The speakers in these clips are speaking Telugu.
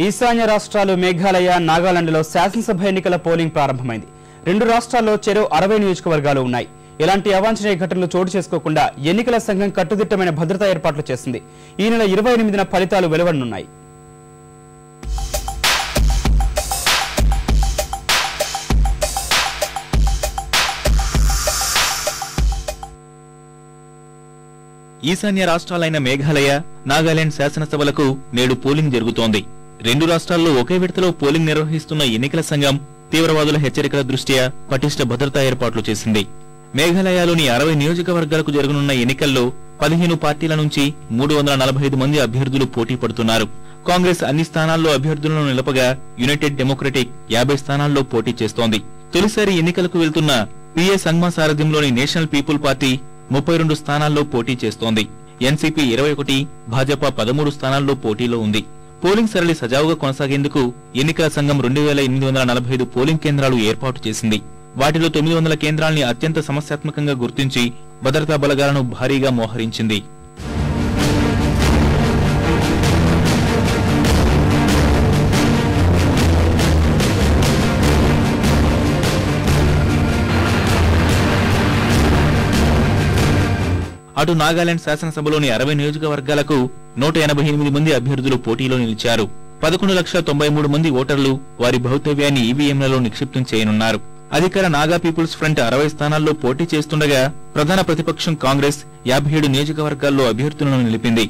ఈశాన్య రాష్ట్రాలు మేఘాలయ, నాగాలాండ్లో శాసనసభ ఎన్నికల పోలింగ్ ప్రారంభమైంది. 2 రాష్ట్రాల్లో చెరో 60 నియోజకవర్గాలు ఉన్నాయి. ఎలాంటి అవాంఛనీయ ఘటనలు చోటు చేసుకోకుండా ఎన్నికల సంఘం కట్టుదిట్టమైన భద్రతా ఏర్పాట్లు చేసింది. ఈ నెల 28న ఫలితాలు వెలువడనున్నాయి. ఈశాన్య రాష్ట్రాలైన మేఘాలయ, నాగాలాండ్ శాసనసభలకు నేడు పోలింగ్ జరుగుతోంది. 2 రాష్ట్రాల్లో ఒకే విడతలో పోలింగ్ నిర్వహిస్తున్న ఎన్నికల సంఘం తీవ్రవాదుల హెచ్చరికల దృష్ట్యా పటిష్ట భద్రతా ఏర్పాట్లు చేసింది. మేఘాలయలోని 60 నియోజకవర్గాలకు జరగనున్న ఎన్నికల్లో 15 పార్టీల నుంచి 345 మంది అభ్యర్థులు పోటీ పడుతున్నారు. కాంగ్రెస్ అన్ని స్థానాల్లో అభ్యర్థులను నిలపగా యునైటెడ్ డెమోక్రటిక్ 50 స్థానాల్లో పోటీ చేస్తోంది. తొలిసారి ఎన్నికలకు వెళ్తున్న పిఏ సంగ్మా సారథ్యంలోని నేషనల్ పీపుల్ పార్టీ 32 స్థానాల్లో పోటీ చేస్తోంది. ఎన్సీపీ 21, భాజపా 13 స్థానాల్లో పోటీలో ఉంది. పోలింగ్ సరళి సజావుగా కొనసాగేందుకు ఎన్నికల సంఘం 2845 పోలింగ్ కేంద్రాలు ఏర్పాటు చేసింది. వాటిలో 900 కేంద్రాల్ని అత్యంత సమస్యాత్మకంగా గుర్తించి భద్రతా బలగాలను భారీగా మోహరించింది. అటు నాగాలాండ్ శాసనసభలోని 60 నియోజకవర్గాలకు 188 మంది అభ్యర్థులు పోటీలో నిలిచారు. 11,93,000 మంది ఓటర్లు వారి భౌతవ్యాన్ని ఈవీఎంలలో నిక్షిప్తం చేయనున్నారు. అధికార నాగా పీపుల్స్ ఫ్రంట్ 60 స్థానాల్లో పోటీ చేస్తుండగా ప్రధాన ప్రతిపక్షం కాంగ్రెస్ 57 నియోజకవర్గాల్లో అభ్యర్థులను నిలిపింది.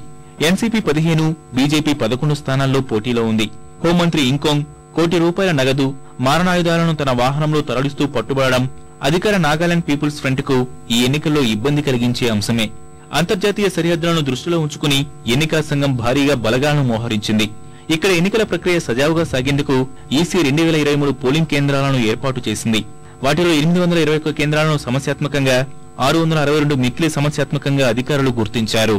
ఎన్సీపీ 15, బీజేపీ 11 స్థానాల్లో పోటీలో ఉంది. హోంమంత్రి ఇంకోంగ్ ₹1 కోటి నగదు, మారణాయుధాలను తన వాహనంలో తరలిస్తూ పట్టుబడడం అధికార నాగాలాండ్ పీపుల్స్ ఫ్రంట్ కు ఈ ఎన్నికల్లో ఇబ్బంది కలిగించే అంశమే. అంతర్జాతీయ సరిహద్దులను దృష్టిలో ఉంచుకుని ఎన్నికల సంఘం భారీగా బలగాలను మోహరించింది. ఇక్కడ ఎన్నికల ప్రక్రియ సజావుగా సాగేందుకు ఈసీ 2023 పోలింగ్ కేంద్రాలను ఏర్పాటు చేసింది. వాటిలో 821 కేంద్రాలను సమస్యాత్మకంగా, 662 మిక్కిలి సమస్యాత్మకంగా అధికారులు గుర్తించారు.